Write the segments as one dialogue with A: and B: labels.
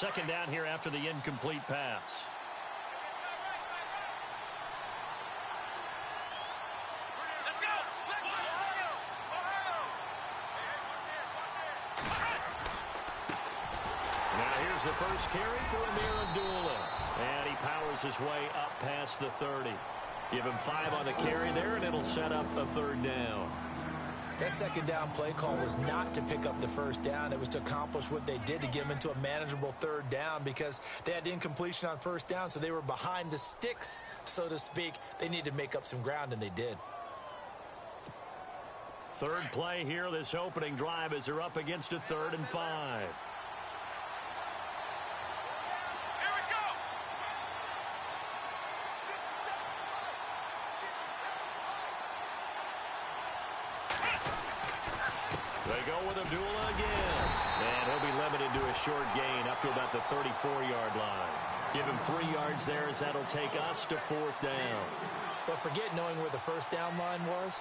A: second down here after the incomplete pass. Now here's the first carry for Amir Abdullah. And he powers his way up past the 30. Give him 5 on the carry there, and it'll set up a third down.
B: That second down play call was not to pick up the first down. It was to accomplish what they did to get them into a manageable third down because they had incompletion on first down, so they were behind the sticks, so to speak. They needed to make up some ground, and they did.
A: Third play here, this opening drive, as they're up against a 3rd and 5. They go with Abdullah again. And he'll be limited to a short gain up to about the 34-yard line. Give him 3 yards there as that'll take us to 4th down.
B: But forget knowing where the first down line was.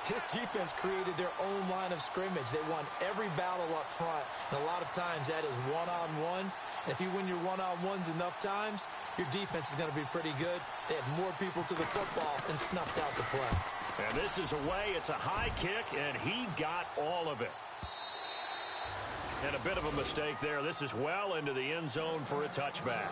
B: This defense created their own line of scrimmage. They won every battle up front. And a lot of times that is one-on-one. And if you win your one-on-ones enough times, your defense is going to be pretty good. They had more people to the football and snuffed out the play.
A: And this is away. It's a high kick, and he got all of it. And a bit of a mistake there. This is well into the end zone for a touchback.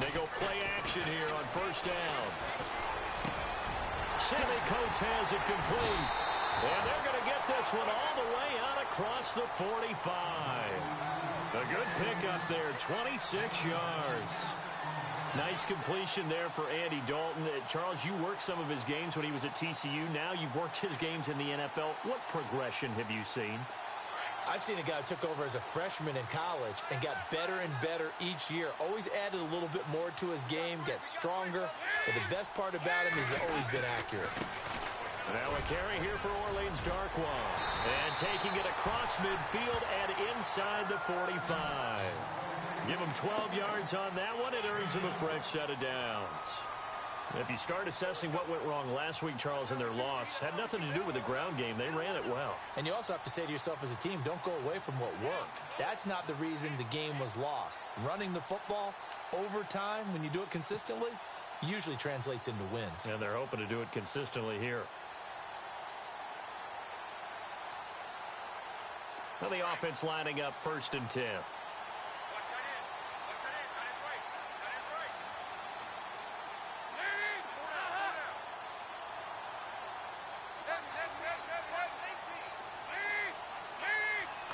A: They go play action here on first down. Sammy Coates has it complete. And they're going to get this one all the way out across the 45. A good pickup there, 26 yards. Nice completion there for Andy Dalton. Charles, you worked some of his games when he was at TCU. Now you've worked his games in the NFL. What progression have you seen?
B: I've seen a guy who took over as a freshman in college and got better and better each year. Always added a little bit more to his game, gets stronger. But the best part about him is he's always been accurate.
A: Now a carry here for Orleans Darkwa. And taking it across midfield and inside the 45. Give him 12 yards on that one. It earns him a fresh set of downs. If you start assessing what went wrong last week, Charles, in their loss, had nothing to do with the ground game. They ran it well.
B: And you also have to say to yourself as a team, don't go away from what worked. That's not the reason the game was lost. Running the football over time, when you do it consistently, usually translates into wins.
A: And they're hoping to do it consistently here. Well, the offense lining up 1st and 10.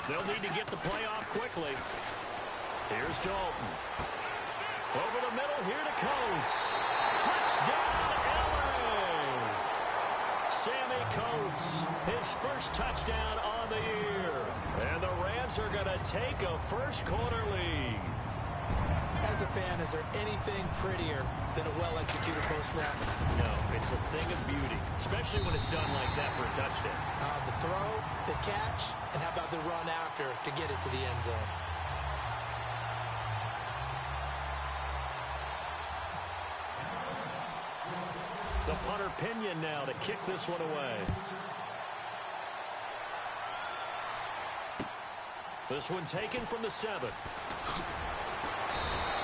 A: They'll need to get the play off quickly. Here's Dalton. Over the middle, here to Coates. Touchdown, LA! Sammy Coates, his first touchdown on the year. And the Rams are going to take a first-quarter lead.
B: As a fan, is there anything prettier than a well-executed post route?
A: No, it's a thing of beauty, especially when it's done like that for a touchdown.
B: The throw, the catch, and how about the run after to get it to the end zone?
A: The punter Pinion now to kick this one away. This one taken from the 7.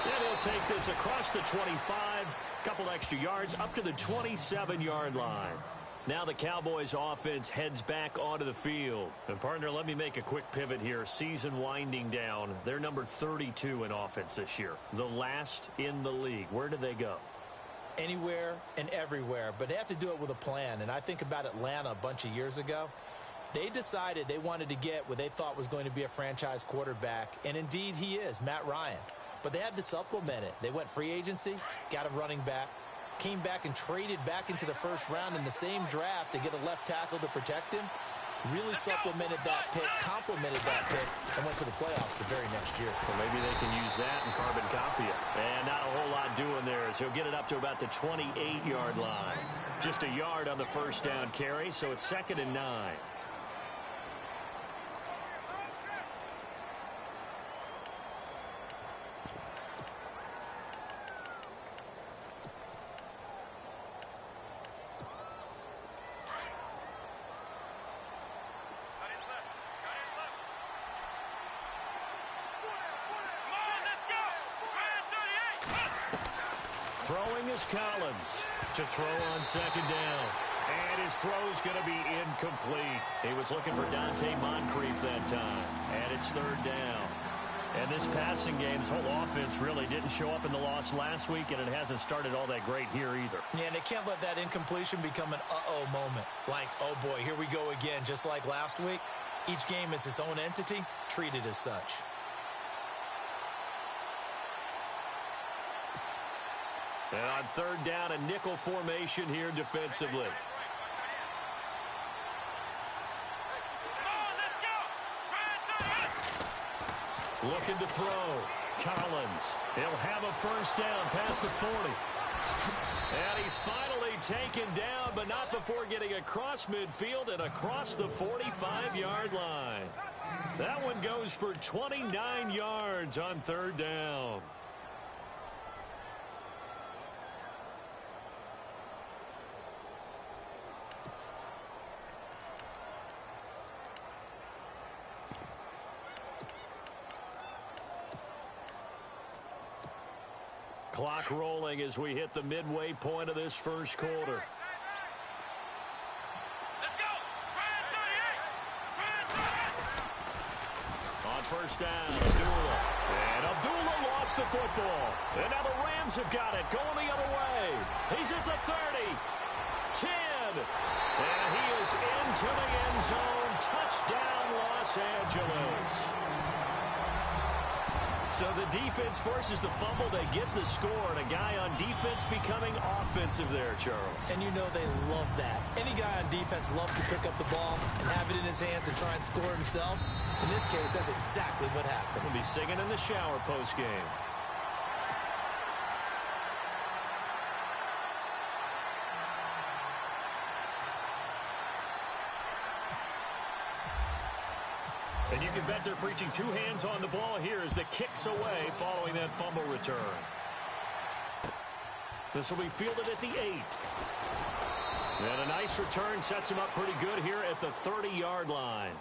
A: And he'll take this across the 25, couple extra yards up to the 27-yard line. Now the Cowboys offense heads back onto the field. And partner, let me make a quick pivot here. Season winding down. They're number 32 in offense this year. The last in the league. Where do they go?
B: Anywhere and everywhere, but they have to do it with a plan. And I think about Atlanta a bunch of years ago. They decided they wanted to get what they thought was going to be a franchise quarterback, and indeed he is, Matt Ryan. But they had to supplement it. They went free agency, got a running back, came back and traded back into the first round in the same draft to get a left tackle to protect him. Really supplemented that pick, complemented that pick, and went to the playoffs the very next year.
A: Well, maybe they can use that and carbon copy it. And not a whole lot doing there as he'll get it up to about the 28-yard line. Just a yard on the first down carry, so it's 2nd and 9. Throwing is Collins to throw on second down. And his throw's going to be incomplete. He was looking for Dante Moncrief that time. And it's third down. And this passing game, this whole offense really didn't show up in the loss last week, and it hasn't started all that great here either.
B: Yeah, and they can't let that incompletion become an uh-oh moment. Like, oh boy, here we go again, just like last week. Each game is its own entity, treated as such.
A: And on third down, a nickel formation here defensively. Looking to throw. Collins. He'll have a first down past the 40. And he's finally taken down, but not before getting across midfield and across the 45-yard line. That one goes for 29 yards on third down. Clock rolling as we hit the midway point of this first quarter. On first down, Abdullah. And Abdullah lost the football. And now the Rams have got it, going the other way. He's at the 30, 10. And he is into the end zone. Touchdown, Los Angeles. So the defense forces the fumble. They get the score, and a guy on defense becoming offensive there, Charles.
B: And you know they love that. Any guy on defense loves to pick up the ball and have it in his hands and try and score himself. In this case, that's exactly what happened.
A: He'll be singing in the shower post-game. And you can bet they're preaching two hands on the ball here as the kick's away following that fumble return. This will be fielded at the 8. And a nice return sets him up pretty good here at the 30-yard line.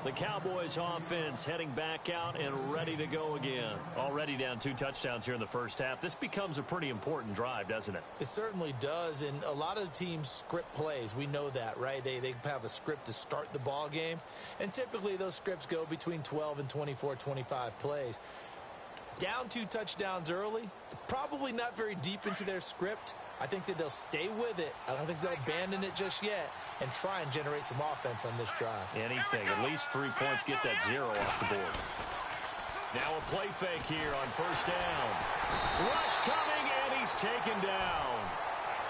A: The Cowboys offense heading back out and ready to go again. Already down 2 touchdowns here in the first half. This becomes a pretty important drive, doesn't it?
B: It certainly does, and a lot of teams script plays. We know that, right? They have a script to start the ball game, and typically those scripts go between 12 and 24, 25 plays. Down 2 touchdowns early, probably not very deep into their script. I think that they'll stay with it. I don't think they'll abandon it just yet and try and generate some offense on this drive.
A: Anything. At least 3 points, get that 0 off the board. Now a play fake here on first down. Rush coming, and he's taken down.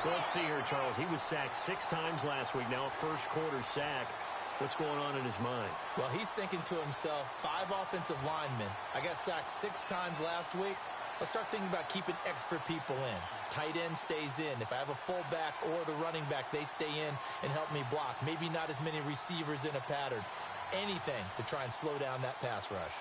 A: Well, let's see here, Charles. He was sacked 6 times last week. Now a first quarter sack. What's going on in his mind?
B: Well, he's thinking to himself, 5 offensive linemen. I got sacked 6 times last week. Let's start thinking about keeping extra people in. Tight end stays in. If I have a fullback or the running back, they stay in and help me block. Maybe not as many receivers in a pattern. Anything to try and slow down that pass rush.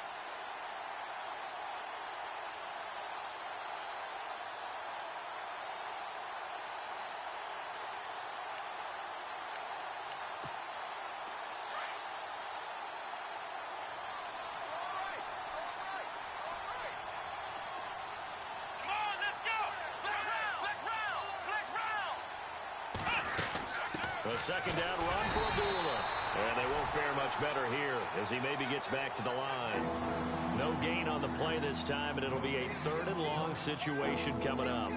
A: A second down run for Abdullah. And they won't fare much better here as he maybe gets back to the line. No gain on the play this time, and it'll be a 3rd and long situation coming up.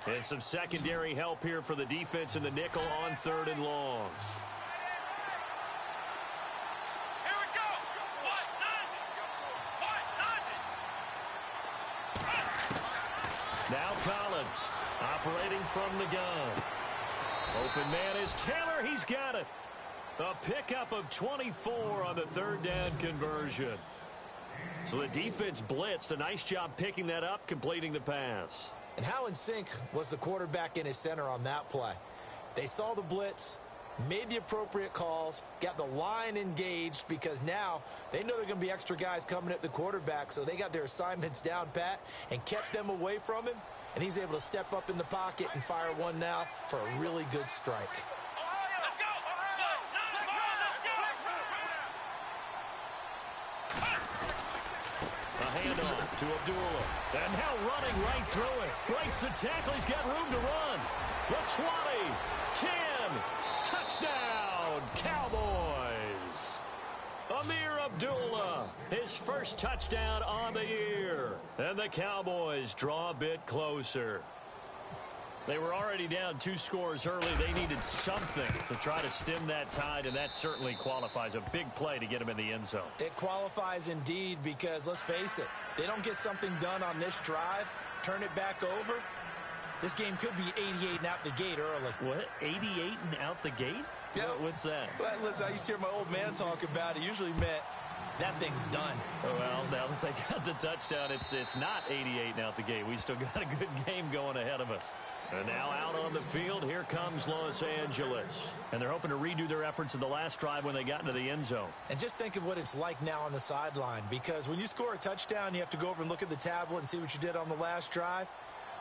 A: And some secondary help here for the defense in the nickel on 3rd and long. Now Collins operating from the gun. Open man is Taylor. He's got it. A pickup of 24 on the 3rd down conversion. So the defense blitzed. A nice job picking that up, completing the pass.
B: And how in sync was the quarterback in his center on that play? They saw the blitz, made the appropriate calls, got the line engaged because now they know they're going to be extra guys coming at the quarterback, so they got their assignments down pat and kept them away from him. and he's able to step up in the pocket and fire one now for a really good strike.
A: A handoff to Abdullah. And now running right through it. Breaks the tackle. He's got room to run. The 20, 10, touchdown, Cowboys. Amir Abdullah, his first touchdown on the year. And the Cowboys draw a bit closer. They were already down 2 scores early. They needed something to try to stem that tide, and that certainly qualifies. A big play to get them in the end zone.
B: It qualifies indeed because, let's face it, they don't get something done on this drive, turn it back over, this game could be 88 and out the gate early.
A: What? 88 and out the gate?
B: Yeah.
A: What's that?
B: Well, listen, I used to hear my old man talk about it. Usually meant that thing's done.
A: Well, now that they got the touchdown, it's not 88 and out the gate. We still got a good game going ahead of us. And now out on the field, here comes Los Angeles. And they're hoping to redo their efforts in the last drive when they got into the end zone.
B: And just think of what it's like now on the sideline, because when you score a touchdown, you have to go over and look at the tablet and see what you did on the last drive.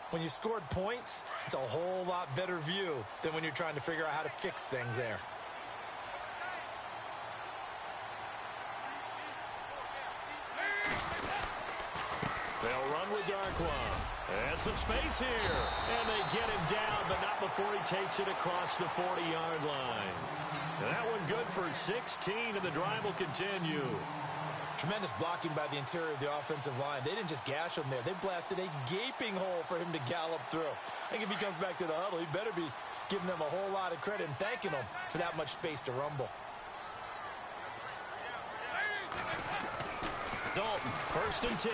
B: When you scored points, it's a whole lot better view than when you're trying to figure out how to fix things there.
A: They'll run with Darkwa. And some space here. And they get him down, but not before he takes it across the 40-yard line. And that one good for 16, and the drive will continue.
B: Tremendous blocking by the interior of the offensive line. They didn't just gash him there. They blasted a gaping hole for him to gallop through. I think if he comes back to the huddle, he better be giving them a whole lot of credit and thanking them for that much space to rumble.
A: Dalton, 1st and 10.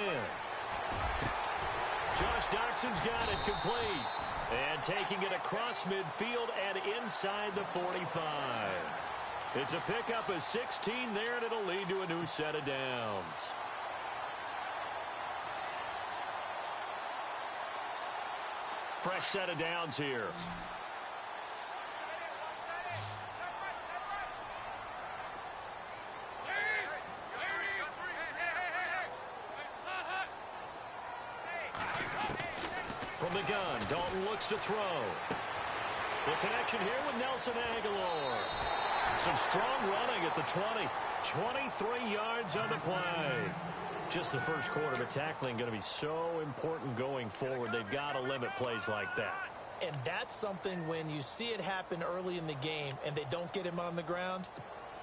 A: Josh Doxson's got it complete. And taking it across midfield and inside the 45. It's a pickup of 16 there, and it'll lead to a new set of downs. Fresh set of downs here. From the gun, Dalton looks to throw. The connection here with Nelson Aguilar. Some strong running at the 20. 23 yards on the play. Just the first quarter, but tackling going to be so important going forward. They've got to limit plays like that.
B: And that's something when you see it happen early in the game and they don't get him on the ground,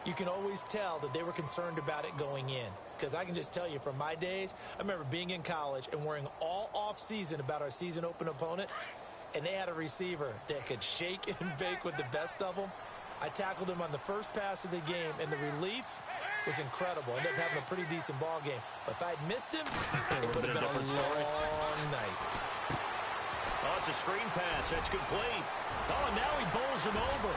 B: you can always tell that they were concerned about it going in. Because I can just tell you from my days, I remember being in college and worrying all off season about our season open opponent, and they had a receiver that could shake and bake with the best of them. I tackled him on the first pass of the game, and the relief was incredible. Ended up having a pretty decent ball game. But if I'd missed him, it would have been a long night.
A: Oh, it's a screen pass. That's complete. Oh, and now he bowls him over.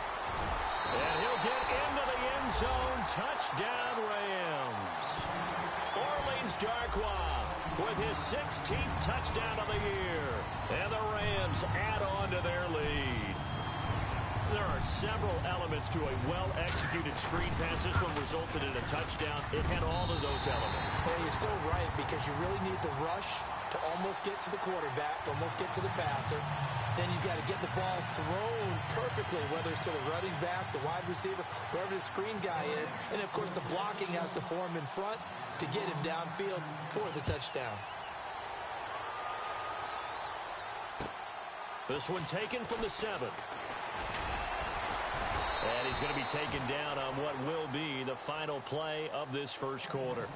A: And he'll get into the end zone. Touchdown, Rams. Orleans Darkwa with his 16th touchdown of the year. And the Rams add on to their lead. There are several elements to a well-executed screen pass. This one resulted in a touchdown. It had all of those elements.
B: Well, you're so right, because you really need the rush to almost get to the quarterback, almost get to the passer. Then you've got to get the ball thrown perfectly, whether it's to the running back, the wide receiver, whoever the screen guy is. And, of course, the blocking has to form in front to get him downfield for the touchdown.
A: This one taken from the 7. And he's going to be taken down on what will be the final play of this first quarter.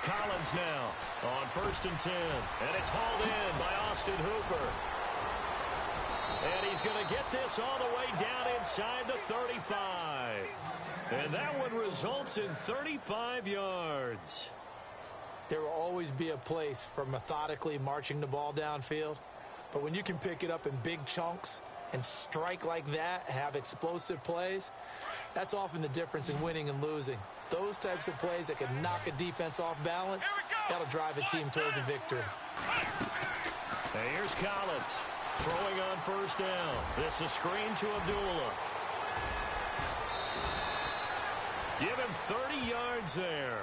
A: Collins now on 1st and 10. And it's hauled in by Austin Hooper. And he's going to get this all the way down inside the 35. And that one results in 35 yards.
B: There will always be a place for methodically marching the ball downfield. But when you can pick it up in big chunks and strike like that, have explosive plays, that's often the difference in winning and losing. Those types of plays that can knock a defense off balance, that'll drive a team towards a victory.
A: Hey, here's Collins throwing on first down. This is screen to Abdullah. Give him 30 yards there.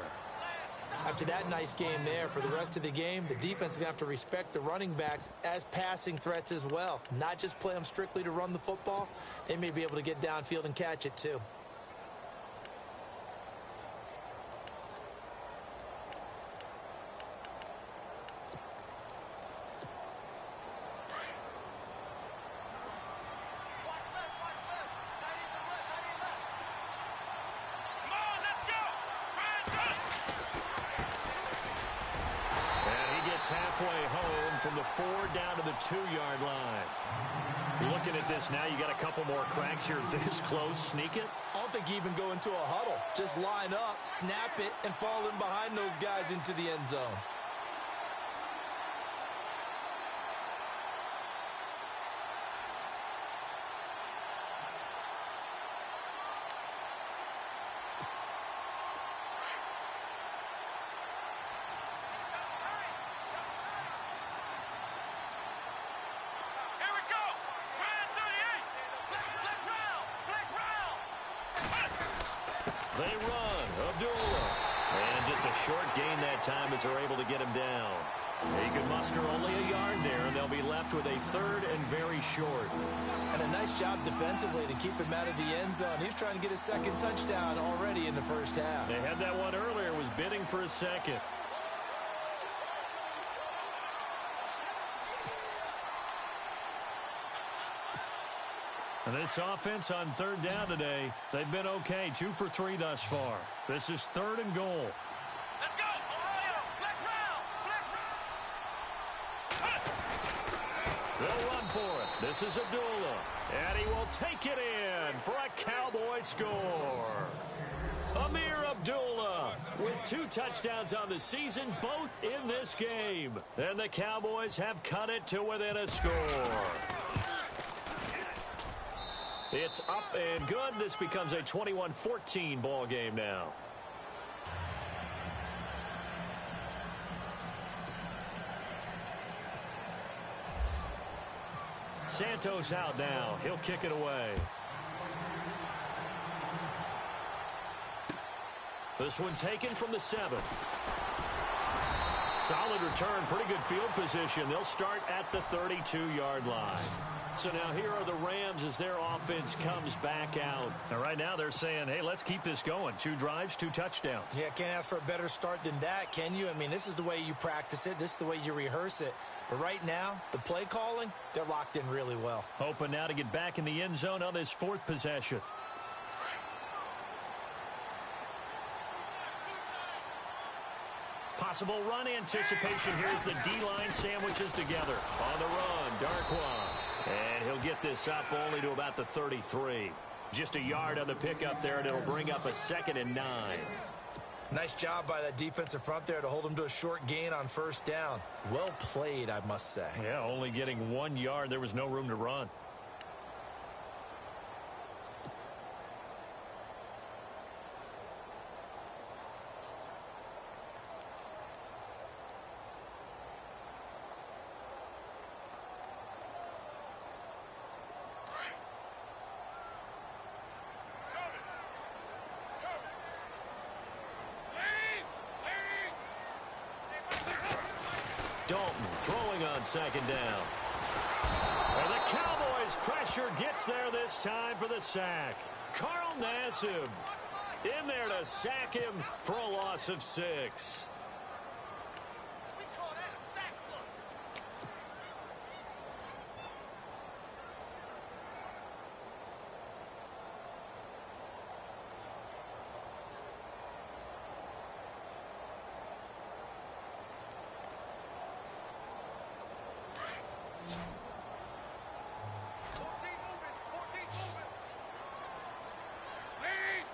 B: After that nice game there, for the rest of the game, the defense is going to have to respect the running backs as passing threats as well. Not just play them strictly to run the football. They may be able to get downfield and catch it too.
A: Halfway home from the 4 down to the 2-yard line. Looking at this now, you got a couple more cracks here this close. Sneak it?
B: I don't think you even go into a huddle. Just line up, snap it, and fall in behind those guys into the end zone.
A: They run. Abdullah. And just a short gain that time as they're able to get him down. He can muster only a yard there, and they'll be left with a 3rd and very short.
B: And a nice job defensively to keep him out of the end zone. He's trying to get his 2nd touchdown already in the first half.
A: They had that one earlier, was bidding for a 2nd. And this offense on 3rd down today, they've been okay. 2 for 3 thus far. This is 3rd and goal.
C: Let's go, Ohio! Flex route!
A: They'll run for it. This is Abdullah. And he will take it in for a Cowboy score. Amir Abdullah with 2 touchdowns on the season, both in this game. And the Cowboys have cut it to within a score. It's up and good. This becomes a 21-14 ball game now. Santos out now. He'll kick it away. This one taken from the 7. Solid return, pretty good field position. They'll start at the 32-yard line. So now here are the Rams as their offense comes back out. And right now they're saying, hey, let's keep this going. 2 drives, 2 touchdowns.
B: Yeah, can't ask for a better start than that, can you? I mean, this is the way you practice it. This is the way you rehearse it. But right now, the play calling, they're locked in really well.
A: Hoping now to get back in the end zone on this 4th possession. Possible run anticipation. Here's the D-line sandwiches together. On the run, Darkwa. And he'll get this up only to about the 33. Just a yard on the pickup there, and it'll bring up a 2nd and 9.
B: Nice job by that defensive front there to hold him to a short gain on 1st down. Well played, I must say.
A: Yeah, only getting 1 yard. There was no room to run. Dalton throwing on 2nd down. And the Cowboys pressure gets there this time for the sack. Carl Nassib in there to sack him for a loss of 6.
C: We call that a sack block. Lead,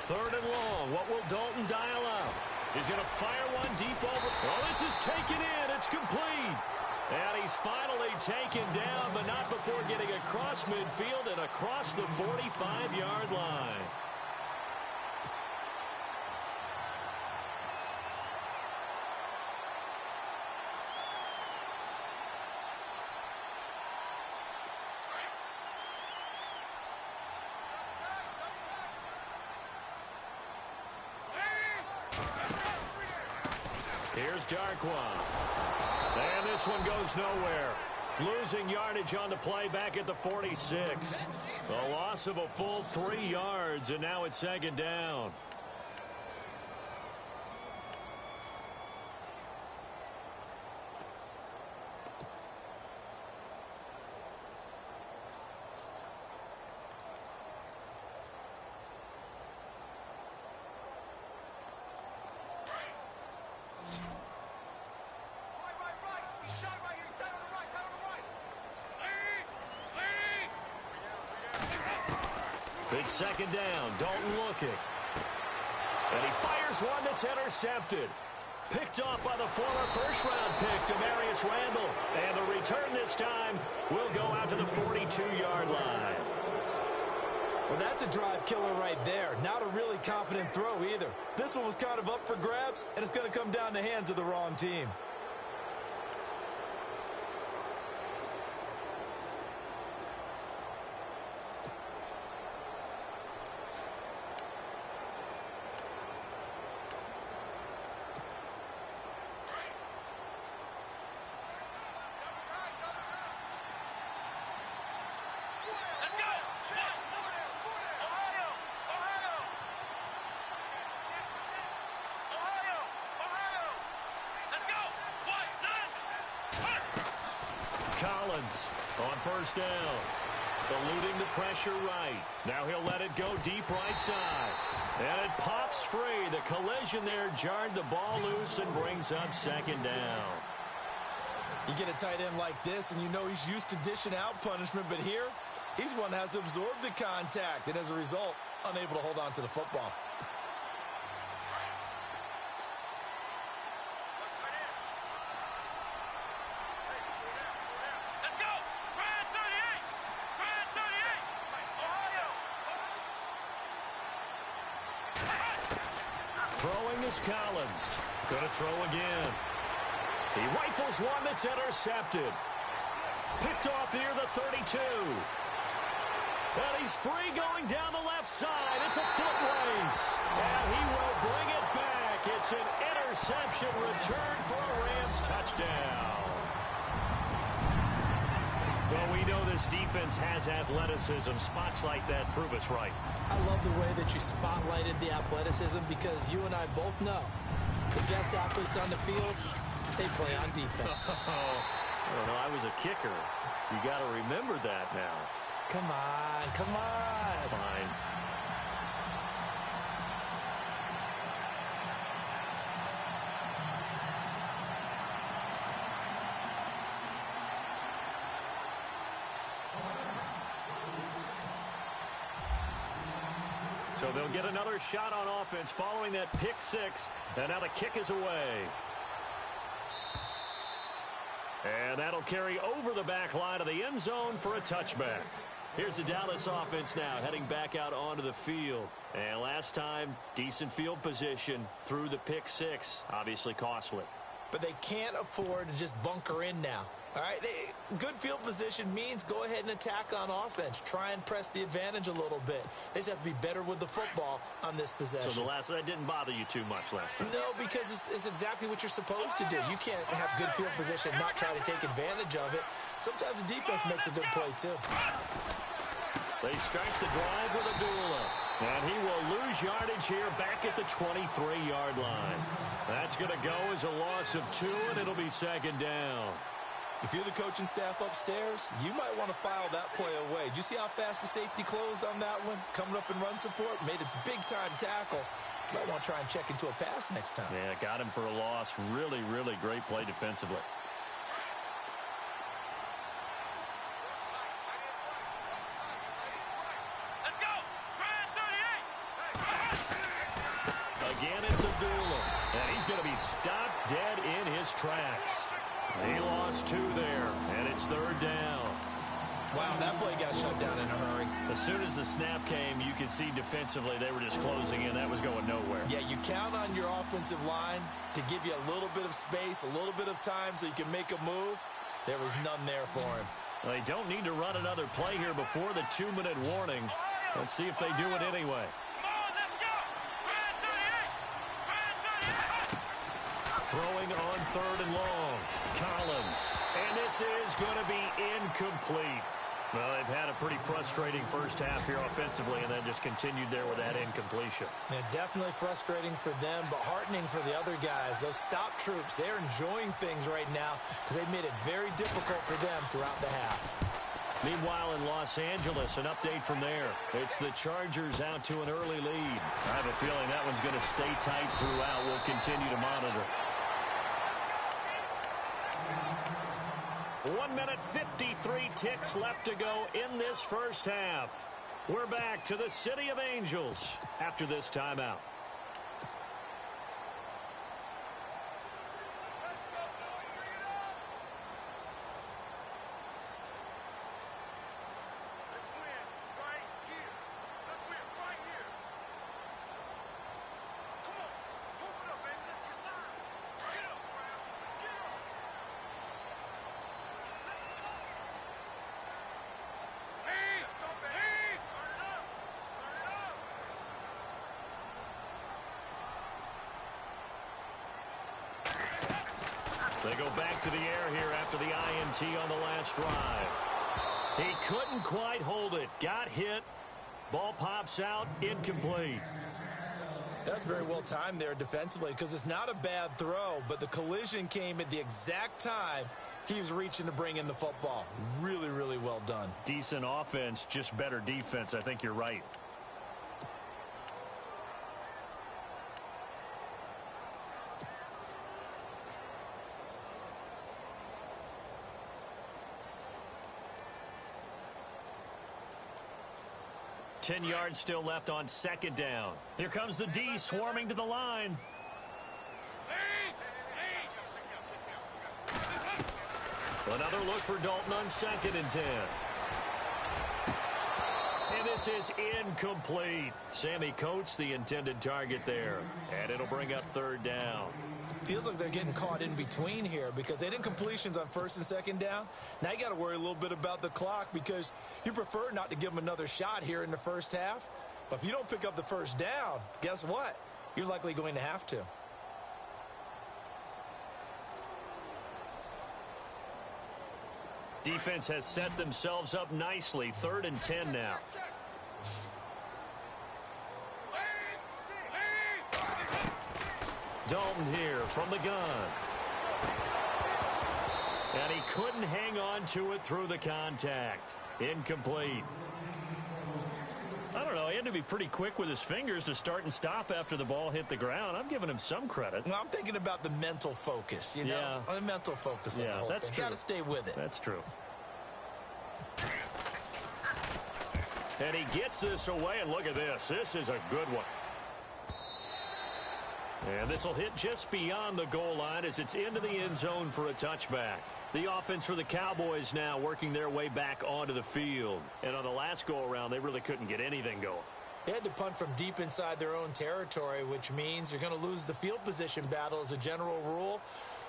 A: Third and long. What will Dalton dial up? He's going to fire one deep over. Oh, this is taken in. It's complete. And he's finally taken down, but not before getting across midfield and across the 45-yard line. Here's Darkwa. And this one goes nowhere. Losing yardage on the play back at the 46. A loss of a full 3 yards, and now it's second down. Big second down. Dalton looking. And he fires one that's intercepted. Picked off by the former first-round pick, Demarius Randall. And the return this time will go out to the 42-yard line.
B: Well, that's a drive killer right there. Not a really confident throw either. This one was kind of up for grabs, and it's going to come down the hands of the wrong team.
A: Collins on first down. Eluding the pressure right. Now he'll let it go deep right side. And it pops free. The collision there jarred the ball loose and brings up second down.
B: You get a tight end like this, and you know he's used to dishing out punishment, but here, he's one that has to absorb the contact, and as a result, unable to hold on to the football.
A: Throwing is Collins. Gonna throw again. He rifles one that's intercepted. Picked off near the 32. And he's free going down the left side. It's a foot race. And he will bring it back. It's an interception return for a Rams touchdown. Well, we know this defense has athleticism. Spots like that prove us right.
B: I love the way that you spotlighted the athleticism because you and I both know the best athletes on the field, they play on defense.
A: I don't know. I was a kicker. You got to remember that now.
B: Come on, come on.
A: Fine. So they'll get another shot on offense following that pick six. And now the kick is away. And that'll carry over the back line of the end zone for a touchback. Here's the Dallas offense now heading back out onto the field. And last time, decent field position through the pick six. Obviously costly.
B: But they can't afford to just bunker in now. All right, good field position means go ahead and attack on offense. Try and press the advantage a little bit. They just have to be better with the football on this possession.
A: So that didn't bother you too much last time?
B: No, because it's exactly what you're supposed to do. You can't have good field position and not try to take advantage of it. Sometimes the defense makes a good play, too.
A: They start the drive with Abdullah. And he will lose yardage here back at the 23-yard line. That's going to go as a loss of 2, and it'll be second down.
B: If you're the coaching staff upstairs, you might want to file that play away. Did you see how fast the safety closed on that one? Coming up in run support, made a big-time tackle. You might want to try and check into a pass next time.
A: Yeah, got him for a loss. Really, really great play defensively.
C: Let's go! Grand 38!
A: Again, it's Abdullah. And he's going to be stopped dead in his tracks. He lost 2 there, and it's 3rd down.
B: Wow, that play got shut down in a hurry.
A: As soon as the snap came, you could see defensively they were just closing in. That was going nowhere.
B: Yeah, you count on your offensive line to give you a little bit of space, a little bit of time so you can make a move. There was none there for him.
A: They don't need to run another play here before the 2-minute warning. Let's see if they do it anyway. Throwing on 3rd and long. Collins. And this is going to be incomplete. Well, they've had a pretty frustrating first half here offensively and then just continued there with that incompletion.
B: Yeah, definitely frustrating for them, but heartening for the other guys. Those stop troops, they're enjoying things right now because they made it very difficult for them throughout the half.
A: Meanwhile, in Los Angeles, an update from there. It's the Chargers out to an early lead. I have a feeling that one's going to stay tight throughout. We'll continue to monitor. 1 minute, 53 ticks left to go in this first half. We're back to the City of Angels after this timeout. They go back to the air here after the INT on the last drive. He couldn't quite hold it. Got hit. Ball pops out. Incomplete.
B: That's very well timed there defensively because it's not a bad throw, but the collision came at the exact time he was reaching to bring in the football. Really, really well done.
A: Decent offense, just better defense. I think you're right. Ten yards still left on 2nd down. Here comes the D swarming to the line. Another look for Dalton on 2nd and 10. And this is incomplete. Sammy Coates, the intended target there. And it'll bring up 3rd down.
B: Feels like they're getting caught in between here because they didn't completions on 1st and 2nd down. Now you got to worry a little bit about the clock because you prefer not to give them another shot here in the first half. But if you don't pick up the 1st down, guess what? You're likely going to have to.
A: Defense has set themselves up nicely. 3rd and 10 now. Dalton here from the gun. And he couldn't hang on to it through the contact. Incomplete. I don't know. He had to be pretty quick with his fingers to start and stop after the ball hit the ground. I'm giving him some credit.
B: Well, I'm thinking about the mental focus, you know?
A: Yeah.
B: The mental focus.
A: Yeah, that's true.
B: Got to stay with it.
A: That's true. And he gets this away, and look at this. This is a good one. And this will hit just beyond the goal line as it's into the end zone for a touchback. The offense for the Cowboys now working their way back onto the field. And on the last go-around, they really couldn't get anything going.
B: They had to punt from deep inside their own territory, which means you're going to lose the field position battle as a general rule.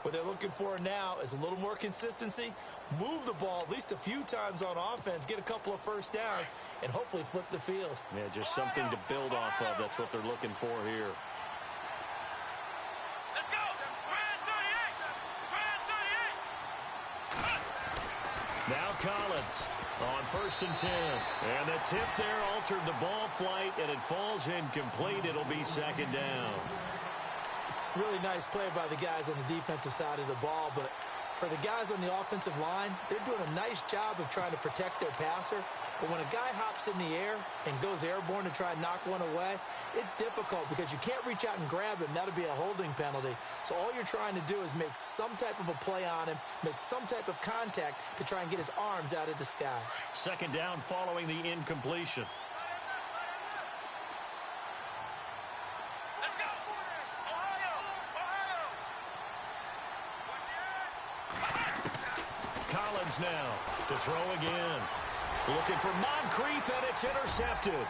B: What they're looking for now is a little more consistency, move the ball at least a few times on offense, get a couple of 1st downs, and hopefully flip the field.
A: Yeah, just something to build off of. That's what they're looking for here.
C: Let's go!
A: Now Collins on 1st and 10. And the tip there altered the ball flight, and it falls incomplete. It'll be 2nd down.
B: Really nice play by the guys on the defensive side of the ball, but for the guys on the offensive line, they're doing a nice job of trying to protect their passer. But when a guy hops in the air and goes airborne to try and knock one away, it's difficult because you can't reach out and grab him. That'll be a holding penalty. So all you're trying to do is make some type of a play on him, make some type of contact to try and get his arms out of the sky.
A: 2nd down following the incompletion.
C: Let's
A: Collins now to throw again. Looking for Moncrief, and it's intercepted.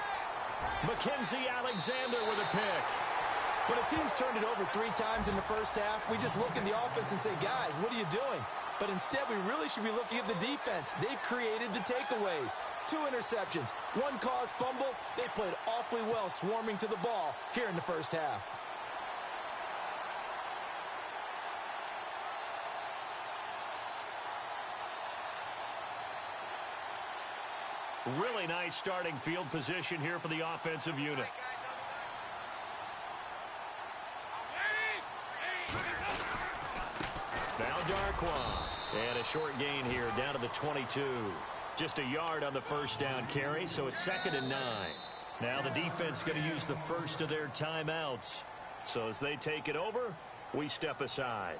A: Mackenzie Alexander with a pick.
B: When a team's turned it over 3 times in the first half, we just look at the offense and say, guys, what are you doing? But instead, we really should be looking at the defense. They've created the takeaways. 2 interceptions, 1 caused fumble. They played awfully well swarming to the ball here in the first half.
A: Really nice starting field position here for the offensive unit. Now Darkwa. And a short gain here down to the 22. Just a yard on the first down carry, so it's 2nd and 9. Now the defense going to use the first of their timeouts. So as they take it over, we step aside.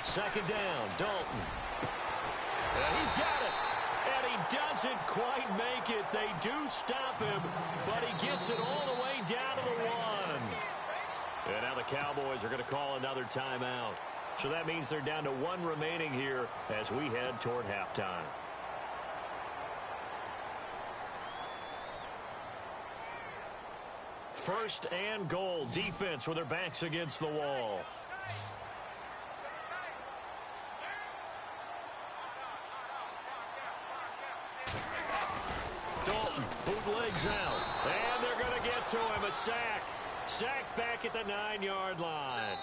A: Second down, Dalton. And he's got it. And he doesn't quite make it. They do stop him, but he gets it all the way down to the 1. And now the Cowboys are going to call another timeout. So that means they're down to 1 remaining here as we head toward halftime. First and goal, defense with their backs against the wall. Dalton bootlegs out, and they're going to get to him. A sack. Sacked back at the 9-yard line.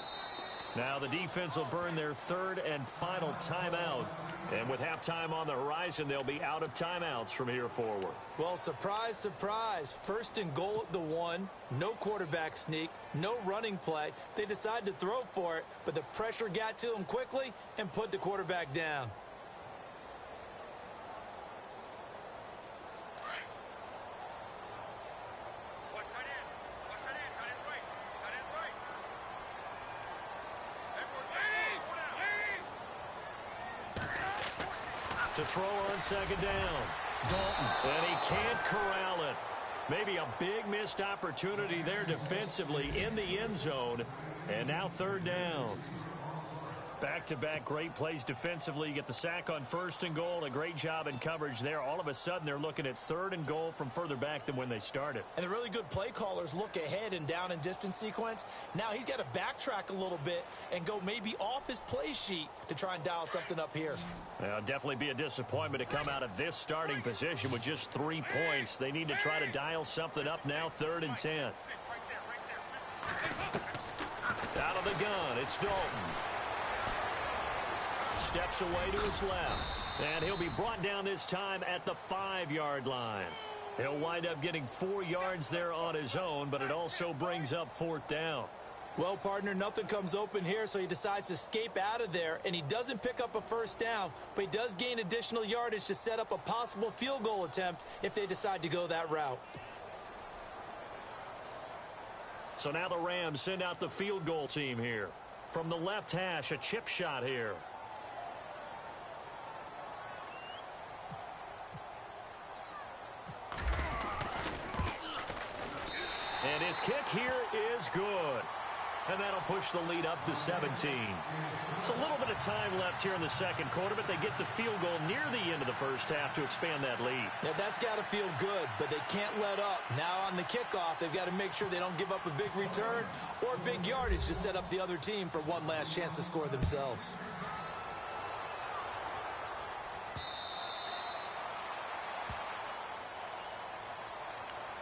A: Now the defense will burn their 3rd and final timeout. And with halftime on the horizon, they'll be out of timeouts from here forward.
B: Well, surprise, surprise. 1st and goal at the 1. No quarterback sneak. No running play. They decided to throw for it, but the pressure got to them quickly and put the quarterback down.
A: To throw on 2nd down. Dalton. And he can't corral it. Maybe a big missed opportunity there defensively in the end zone. And now 3rd down. Back-to-back great plays defensively. You get the sack on 1st and goal. A great job in coverage there. All of a sudden, they're looking at 3rd and goal from further back than when they started.
B: And the really good play callers look ahead and down and distance sequence. Now he's got to backtrack a little bit and go maybe off his play sheet to try and dial something up here.
A: It'll definitely be a disappointment to come out of this starting position with just 3 points. They need to try to dial something up now, 3rd and 10. Out of the gun, it's Dalton. Steps away to his left. And he'll be brought down this time at the 5-yard line. He'll wind up getting 4 yards there on his own, but it also brings up 4th down.
B: Well, partner, nothing comes open here, so he decides to escape out of there, and he doesn't pick up a 1st down, but he does gain additional yardage to set up a possible field goal attempt if they decide to go that route.
A: So now the Rams send out the field goal team here. From the left hash, a chip shot here. And his kick here is good. And that'll push the lead up to 17. It's a little bit of time left here in the 2nd quarter, but they get the field goal near the end of the first half to expand that lead.
B: Yeah, that's got to feel good, but they can't let up. Now on the kickoff, they've got to make sure they don't give up a big return or big yardage to set up the other team for one last chance to score themselves.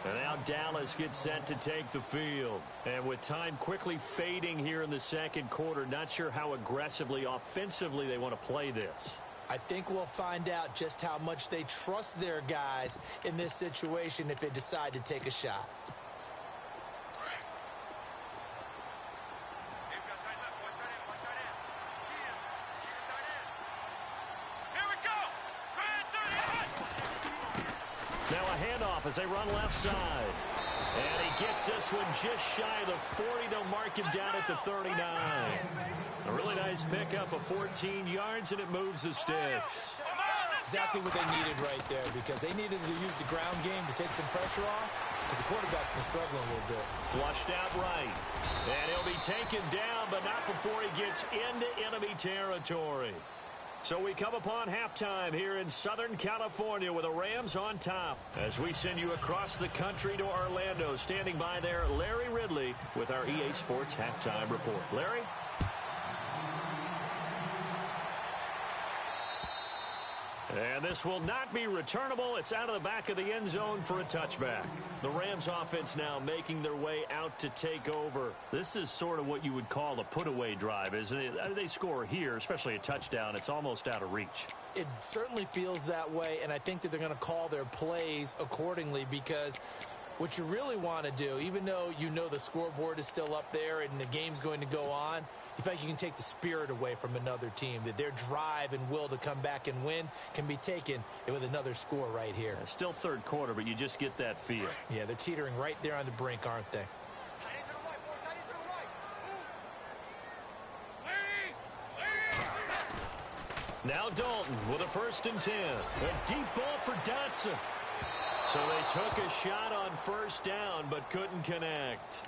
A: And now Dallas gets set to take the field. And with time quickly fading here in the 2nd quarter, not sure how aggressively, offensively they want to play this.
B: I think we'll find out just how much they trust their guys in this situation if they decide to take a shot.
A: off as they run left side. And he gets this one just shy of the 40 to mark him down at the 39. A really nice pickup of 14 yards, and it moves the sticks.
B: Exactly what they needed right there, because they needed to use the ground game to take some pressure off, because the quarterback's been struggling a little bit.
A: Flushed out right. And he'll be taken down, but not before he gets into enemy territory. So we come upon halftime here in Southern California with the Rams on top. As we send you across the country to Orlando, standing by there, Larry Ridley with our EA Sports Halftime Report. Larry? And this will not be returnable. It's out of the back of the end zone for a touchback. The Rams offense now making their way out to take over. This is sort of what you would call a put-away drive, isn't it? They score here, especially a touchdown. It's almost out of reach.
B: It certainly feels that way, and I think that they're going to call their plays accordingly, because what you really want to do, even though you know the scoreboard is still up there and the game's going to go on, you feel like you can take the spirit away from another team, that their drive and will to come back and win can be taken with another score right here.
A: Yeah, still third quarter, but you just get that feel.
B: Yeah, they're teetering right there on the brink, aren't they?
A: Now Dalton with a 1st and 10. A deep ball for Dotson. So they took a shot on 1st down, but couldn't connect.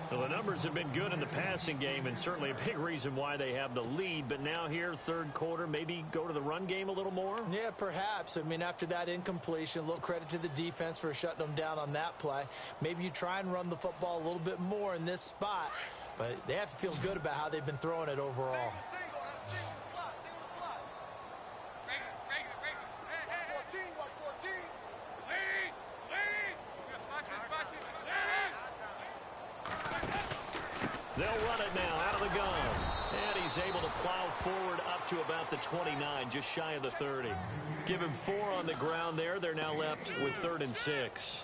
A: Well, the numbers have been good in the passing game, and certainly a big reason why they have the lead. But now here, third quarter, maybe go to the run game a little more?
B: Yeah, perhaps. I mean, after that incompletion, a little credit to the defense for shutting them down on that play. Maybe you try and run the football a little bit more in this spot. But they have to feel good about how they've been throwing it overall.
A: They'll run it now out of the gun. And he's able to plow forward up to about the 29, just shy of the 30. Give him 4 on the ground there. They're now left with 3rd and 6.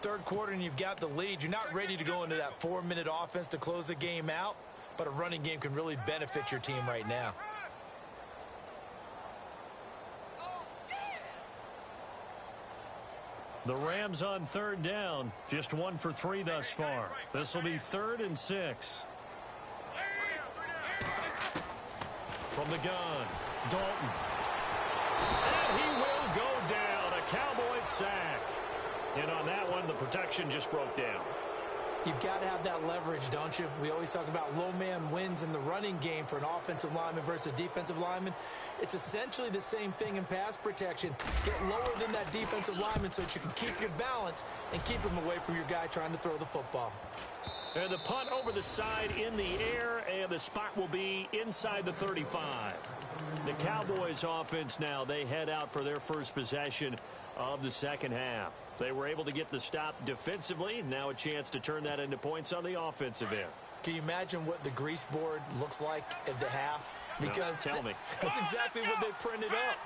B: Third quarter and you've got the lead. You're not ready to go into that 4-minute offense to close the game out, but a running game can really benefit your team right now.
A: The Rams on 3rd down, just 1 for 3 thus far. This will be 3rd and 6. From the gun, Dalton. And he will go down. A Cowboys sack. And on that one, the protection just broke down.
B: You've got to have that leverage, don't you? We always talk about low man wins in the running game for an offensive lineman versus a defensive lineman. It's essentially the same thing in pass protection. Get lower than that defensive lineman so that you can keep your balance and keep him away from your guy trying to throw the football.
A: And the punt over the side in the air, and the spot will be inside the 35. The Cowboys offense now, they head out for their first possession of the second half. They were able to get the stop defensively. Now a chance to turn that into points on the offensive end.
B: Can you imagine what the grease board looks like at the half? Because
A: no, tell me.
B: That's exactly what they printed up.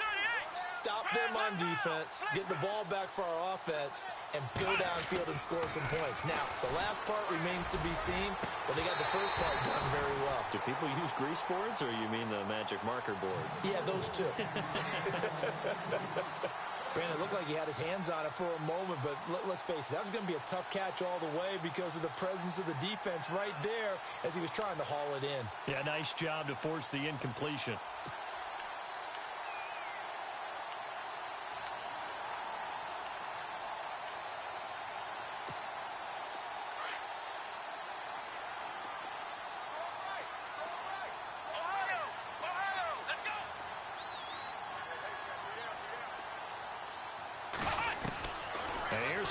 B: Stop them on defense, get the ball back for our offense, and go downfield and score some points. Now, the last part remains to be seen, but they got the first part done very well.
A: Do people use grease boards, or you mean the magic marker board?
B: Yeah, those two. Brandon, it looked like he had his hands on it for a moment, but let's face it, that was going to be a tough catch all the way because of the presence of the defense right there as he was trying to haul it in.
A: Yeah, nice job to force the incompletion.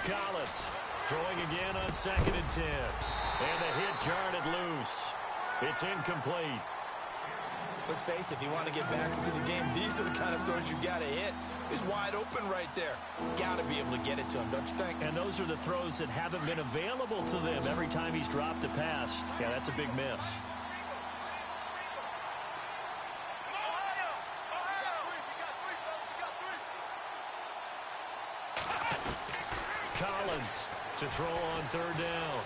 A: Collins throwing again on 2nd and 10. And the hit jarred it loose. It's incomplete.
B: Let's face it, if you want to get back into the game, these are the kind of throws you got to hit. He's wide open right there. Got to be able to get it to him, don't you think?
A: And those are the throws that haven't been available to them every time he's dropped a pass. Yeah, that's a big miss. Collins to throw on 3rd down.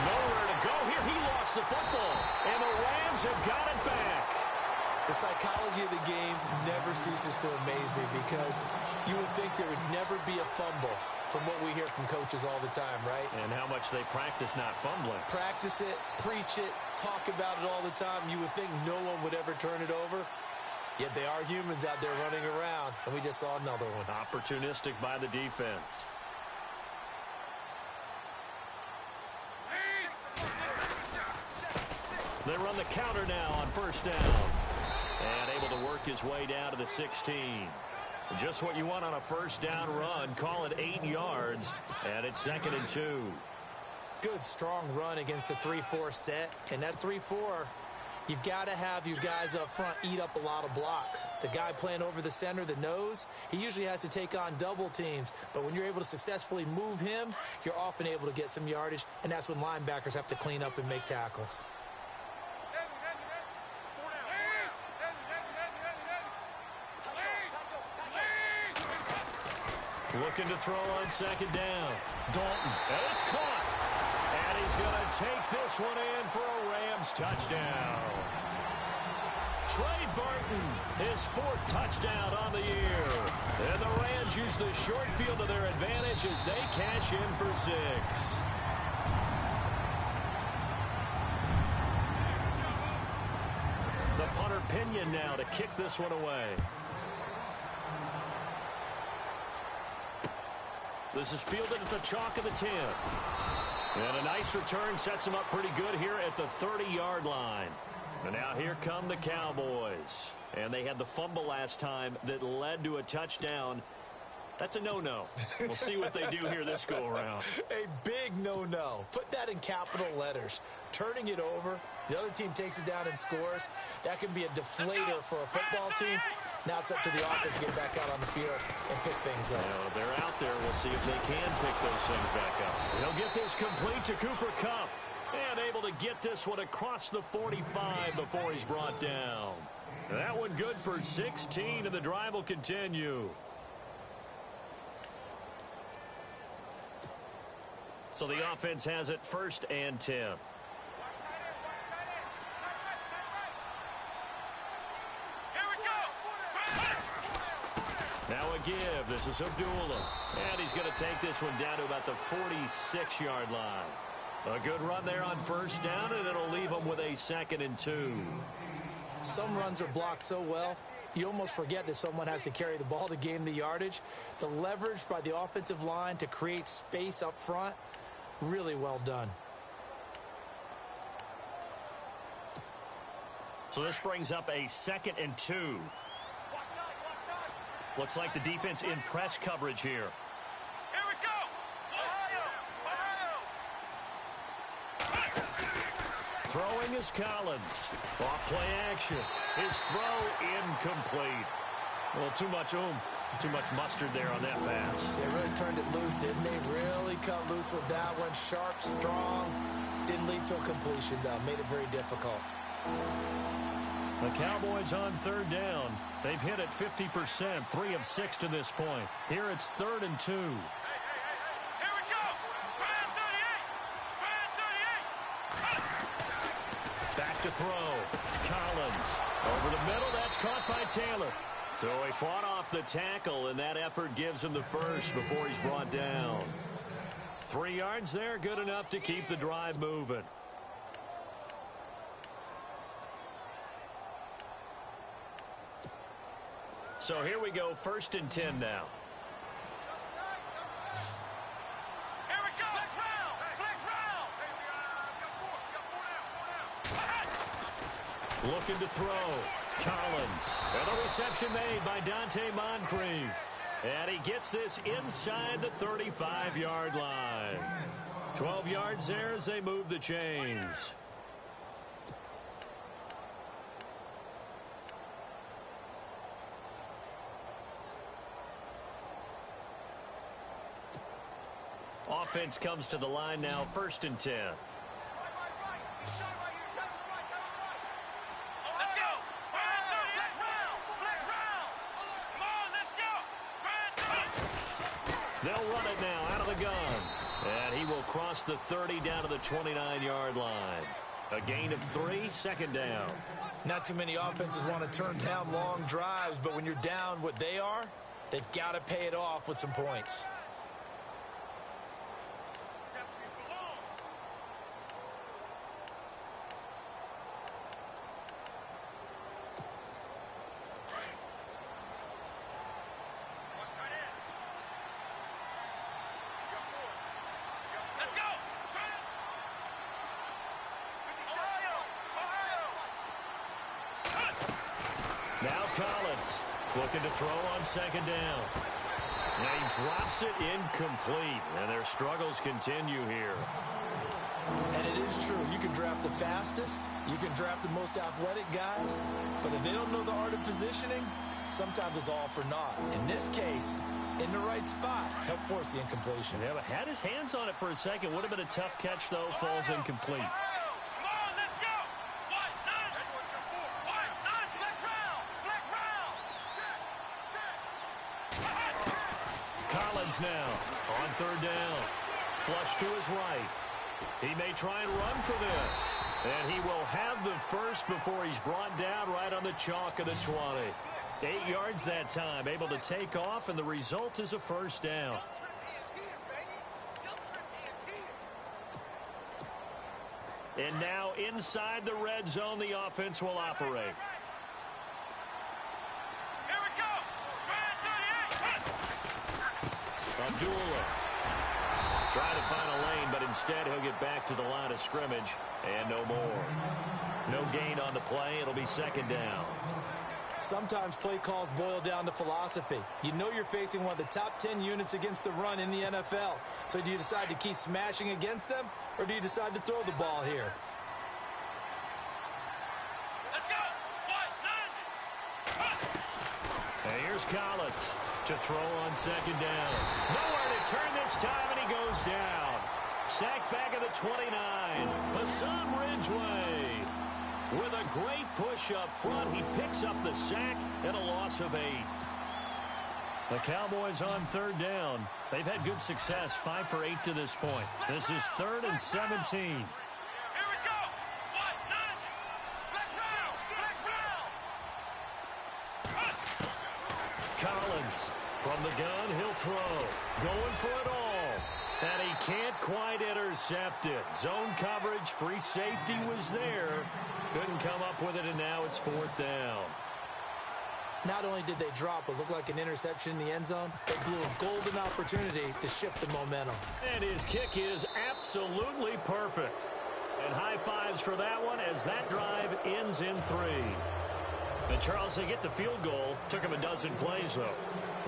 A: Nowhere to go here. He lost the football. And the Rams have got it back.
B: The psychology of the game never ceases to amaze me because you would think there would never be a fumble from what we hear from coaches all the time, right?
A: And how much they practice not fumbling.
B: Practice it, preach it, talk about it all the time. You would think no one would ever turn it over. Yet they are humans out there running around, and we just saw another one.
A: Opportunistic by the defense. They run the counter now on first down. And able to work his way down to the 16. Just what you want on a first down run. Call it 8 yards. And it's 2nd and 2.
B: Good, strong run against the 3-4 set. And that 3-4, you've got to have your guys up front eat up a lot of blocks. The guy playing over the center, the nose, he usually has to take on double teams. But when you're able to successfully move him, you're often able to get some yardage. And that's when linebackers have to clean up and make tackles.
A: Looking to throw on second down. Dalton, and it's caught. And he's going to take this one in for a Rams touchdown. Trey Burton, his 4th touchdown on the year. And the Rams use the short field to their advantage as they cash in for 6. The punter Pinion now to kick this one away. This is fielded at the chalk of the 10. And a nice return sets him up pretty good here at the 30-yard line. And now here come the Cowboys. And they had the fumble last time that led to a touchdown. That's a no-no. We'll see what they do here this go-around.
B: A big no-no. Put that in capital letters. Turning it over, the other team takes it down and scores. That can be a deflator for a football team. Now it's up to the offense to get back out on the field and pick things up.
A: Well, they're out there. We'll see if they can pick those things back up. They'll get this complete to Cooper Kupp. And able to get this one across the 45 before he's brought down. That one good for 16, and the drive will continue. So the offense has it 1st and 10. Now a give. This is Abdullah. And he's going to take this one down to about the 46-yard line. A good run there on first down, and it'll leave him with a 2nd and 2.
B: Some runs are blocked so well, you almost forget that someone has to carry the ball to gain the yardage. The leverage by the offensive line to create space up front, really well done.
A: So this brings up a 2nd and 2. Looks like the defense in press coverage here.
C: Here we go! Ohio!
A: Throwing is Collins. Off play action. His throw incomplete. A little too much oomph, too much mustard there on that pass.
B: They really turned it loose, didn't they? Really cut loose with that one. Sharp, strong. Didn't lead to a completion, though. Made it very difficult.
A: The Cowboys on 3rd down. They've hit it 50%, 3 of 6 to this point. Here it's 3rd and 2.
C: Here we go! Brand 38!
A: Back to throw. Collins over the middle. That's caught by Taylor. So he fought off the tackle, and that effort gives him the first before he's brought down. 3 yards there, good enough to keep the drive moving. So here we go, 1st and 10 now.
C: Here we go! Flex round!
A: Looking to throw. Collins. And a reception made by Dante Moncrief. And he gets this inside the 35-yard line. 12 yards there as they move the chains. Offense comes to the line now, 1st and 10. They'll run it now out of the gun. And he will cross the 30 down to the 29-yard line. A gain of 3, 2nd down.
B: Not too many offenses want to turn down long drives, but when you're down what they are, they've got to pay it off with some points.
A: Now Collins looking to throw on second down. And he drops it incomplete. And their struggles continue here.
B: And it is true. You can draft the fastest. You can draft the most athletic guys. But if they don't know the art of positioning, sometimes it's all for naught. In this case, in the right spot, help force the incompletion.
A: Yeah, but had his hands on it for a second. Would have been a tough catch, though. Falls incomplete. Collins now on third down. Flush to his right. He may try and run for this. And he will have the first before he's brought down right on the chalk of the 20. 8 yards that time, able to take off, and the result is a first down. And now inside the red zone, the offense will operate. Abdullah trying to find a lane, but instead he'll get back to the line of scrimmage, and no more. No gain on the play. It'll be second down.
B: Sometimes play calls boil down to philosophy. You know you're facing one of the top 10 units against the run in the NFL. So do you decide to keep smashing against them, or do you decide to throw the ball here?
A: And here's Collins to throw on second down. Nowhere to turn this time, and he goes down. Sacked back at the 29. Hassan Ridgeway with a great push up front. He picks up the sack and a loss of 8. The Cowboys on third down. They've had good success, 5 for 8 to this point. This is 3rd and 17. Collins from the gun, he'll throw. Going for it all. And he can't quite intercept it. Zone coverage, free safety was there. Couldn't come up with it, and now it's 4th down.
B: Not only did they drop what looked like an interception in the end zone, they blew a golden opportunity to shift the momentum.
A: And his kick is absolutely perfect. And high fives for that one as that drive ends in 3. And Charles, they get the field goal. Took him a dozen plays, though.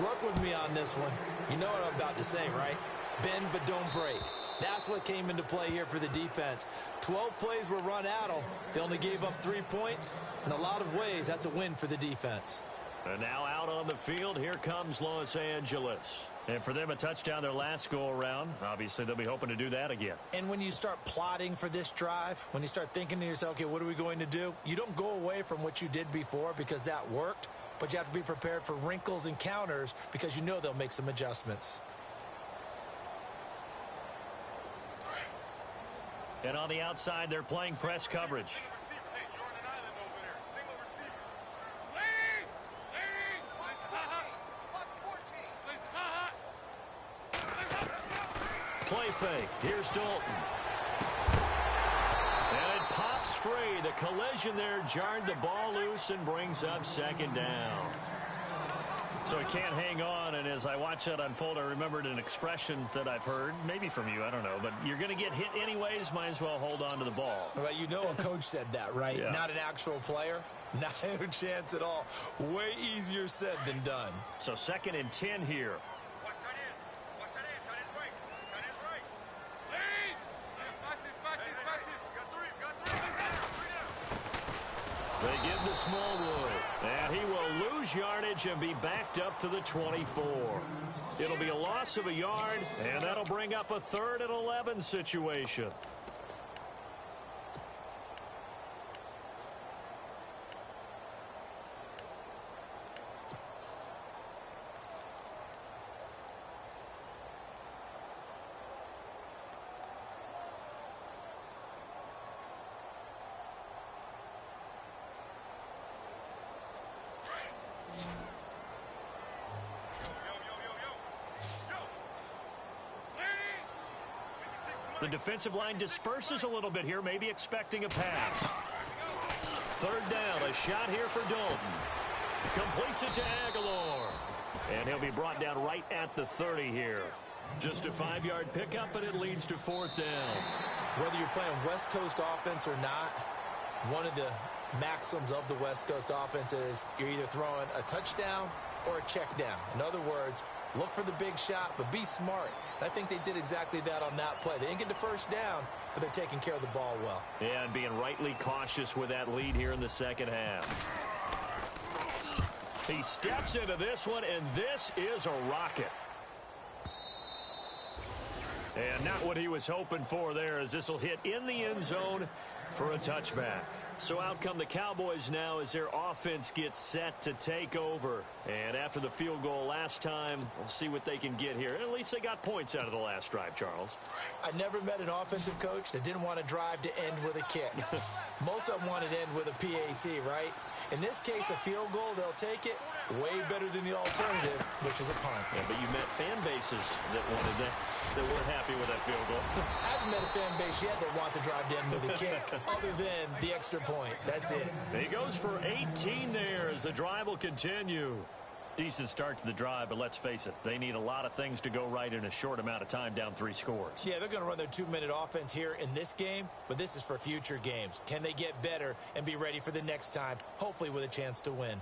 B: Work with me on this one. You know what I'm about to say, right? Bend but don't break. That's what came into play here for the defense. 12 plays were run at them. They only gave up 3 points. In a lot of ways, that's a win for the defense.
A: And now out on the field, here comes Los Angeles. And for them, a touchdown their last go-around. Obviously, they'll be hoping to do that again.
B: And when you start plotting for this drive, when you start thinking to yourself, okay, what are we going to do? You don't go away from what you did before because that worked, but you have to be prepared for wrinkles and counters because you know they'll make some adjustments.
A: And on the outside, they're playing press coverage. Play fake. Here's Dalton. And it pops free. The collision there jarred the ball loose and brings up second down. So he can't hang on, and as I watch that unfold, I remembered an expression that I've heard, maybe from you, I don't know, but you're going to get hit anyways, might as well hold on to the ball.
B: Well, you know a coach said that, right?
A: Yeah.
B: Not an actual player. No chance at all. Way easier said than done.
A: So 2nd and 10 here. They give to Smallwood, and he will lose yardage and be backed up to the 24. It'll be a loss of a yard, and that'll bring up a 3rd and 11 situation. The defensive line disperses a little bit here, maybe expecting a pass. Third down, a shot here for Dalton. Completes it to Aguilar. And he'll be brought down right at the 30 here. Just a 5-yard pickup, and it leads to fourth down.
B: Whether you're playing West Coast offense or not, one of the maxims of the West Coast offense is you're either throwing a touchdown or a check down. In other words, look for the big shot, but be smart. And I think they did exactly that on that play. They didn't get the first down, but they're taking care of the ball well.
A: Yeah, and being rightly cautious with that lead here in the second half. He steps into this one, and this is a rocket. And not what he was hoping for there, as this will hit in the end zone for a touchback. So out come the Cowboys now as their offense gets set to take over. And after the field goal last time, we'll see what they can get here. At least they got points out of the last drive, Charles.
B: I never met an offensive coach that didn't want to drive to end with a kick. Most of them wanted to end with a PAT, right? In this case, a field goal, they'll take it. Way better than the alternative, which is a punt.
A: Yeah, but you met fan bases that wanted that weren't happy with that field goal.
B: I haven't met a fan base yet that wants to drive to end with a kick, other than the extra point. That's it.
A: He goes for 18 there as the drive will continue. Decent start to the drive, but let's face it, they need a lot of things to go right in a short amount of time, down 3 scores.
B: Yeah, they're going to run their 2-minute offense here in this game, but this is for future games. Can they get better and be ready for the next time, hopefully with a chance to win?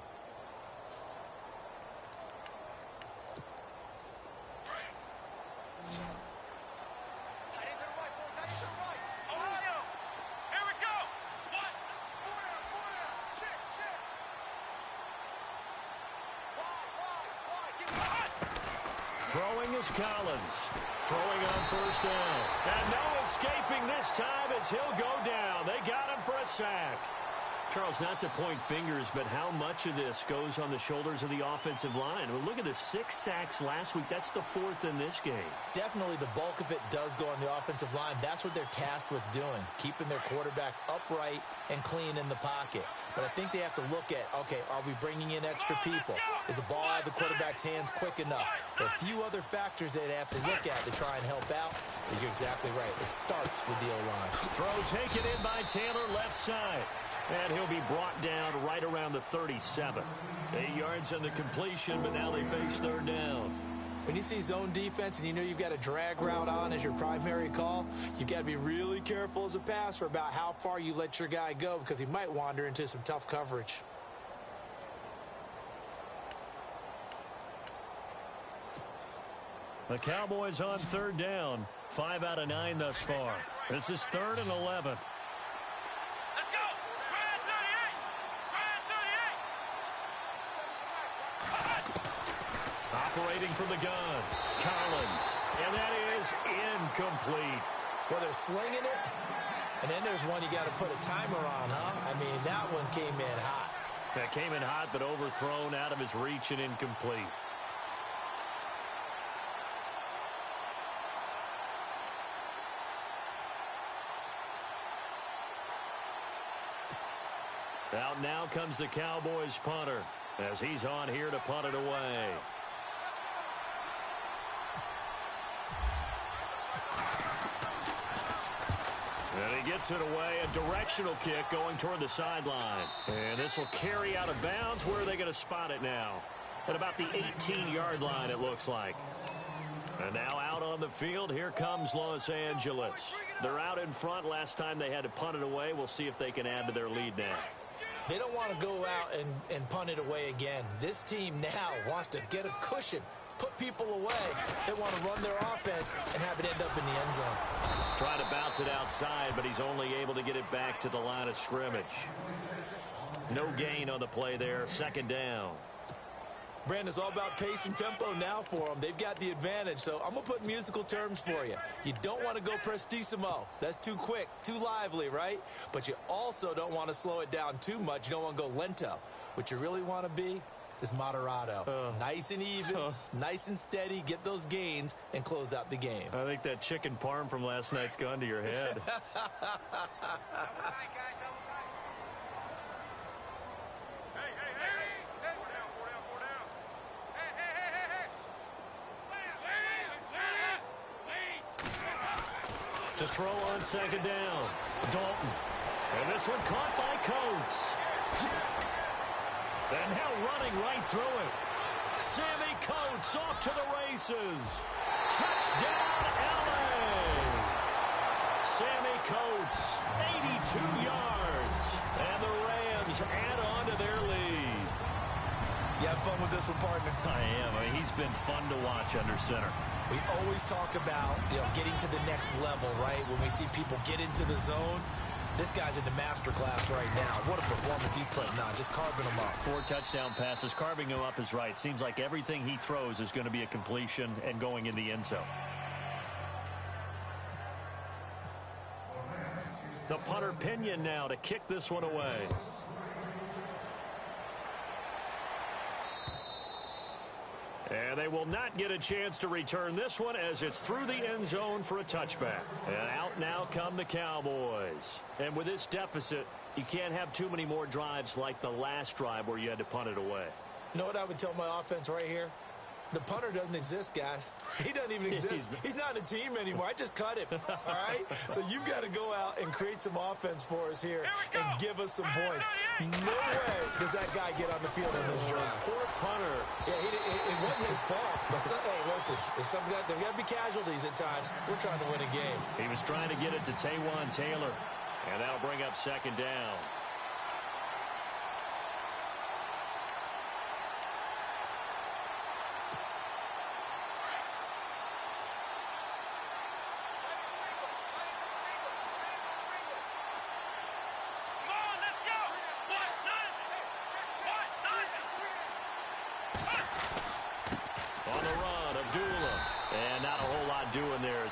A: Throwing is Collins. Throwing on first down. And no escaping this time as he'll go down. They got him for a sack. Charles, not to point fingers, but how much of this goes on the shoulders of the offensive line? Well, look at the 6 sacks last week. That's the 4th in this game.
B: Definitely the bulk of it does go on the offensive line. That's what they're tasked with doing, keeping their quarterback upright and clean in the pocket. But I think they have to look at, okay, are we bringing in extra people? Is the ball out of the quarterback's hands quick enough? There are a few other factors they'd have to look at to try and help out. But you're exactly right. It starts with the O-line.
A: Throw taken in by Taylor, left side. And he'll be brought down right around the 37. 8 yards on the completion, but now they face third down.
B: When you see zone defense and you know you've got a drag route on as your primary call, you've got to be really careful as a passer about how far you let your guy go because he might wander into some tough coverage.
A: The Cowboys on third down. 5 out of 9 thus far. This is 3rd and 11. Operating from the gun, Collins, and that is incomplete.
B: Well, they're slinging it, and then there's one you got to put a timer on, huh? I mean, that one came in hot.
A: That came in hot, but overthrown out of his reach and incomplete. Out now comes the Cowboys punter as he's on here to punt it away. And he gets it away, a directional kick going toward the sideline. And this will carry out of bounds. Where are they going to spot it now? At about the 18-yard line, it looks like. And now out on the field, here comes Los Angeles. They're out in front. Last time they had to punt it away. We'll see if they can add to their lead now.
B: They don't want to go out and punt it away again. This team now wants to get a cushion, put people away. They want to run their offense and have it end up in the end zone.
A: Trying to bounce it outside, but he's only able to get it back to the line of scrimmage. No gain on the play there. 2nd down.
B: Brandon, it's all about pace and tempo now for them. They've got the advantage, so I'm going to put musical terms for you. You don't want to go prestissimo. That's too quick, too lively, right? But you also don't want to slow it down too much. You don't want to go lento. What you really want to be is moderato. Nice and even, nice and steady, get those gains, and close out the game.
A: I think that chicken parm from last night's gone to your head. To throw on second down. Dalton. And this one caught by Coates. And now running right through it. Sammy Coates off to the races. Touchdown, LA. Sammy Coates, 82 yards. And the Rams add on to their lead.
B: You having fun with this one, partner?
A: I am. I mean, he's been fun to watch under center.
B: We always talk about, getting to the next level, right? When we see people get into the zone, this guy's in the master class right now. What a performance he's putting on, just carving them up.
A: 4 touchdown passes. Carving him up is right. Seems like everything he throws is going to be a completion and going in the end zone. The punter Pinion now to kick this one away. And they will not get a chance to return this one as it's through the end zone for a touchback. And out now come the Cowboys. And with this deficit, you can't have too many more drives like the last drive where you had to punt it away.
B: You know what I would tell my offense right here? The punter doesn't exist, guys. He doesn't even exist. He's not a team anymore. I just cut him, all right? So you've got to go out and create some offense for us here and give us some points. No way does that guy get on the field in this drive.
A: Poor punter.
B: Yeah, it wasn't his fault. But, hey, listen, there's got to be casualties at times. We're trying to win a game.
A: He was trying to get it to Taywan Taylor. And that'll bring up second down.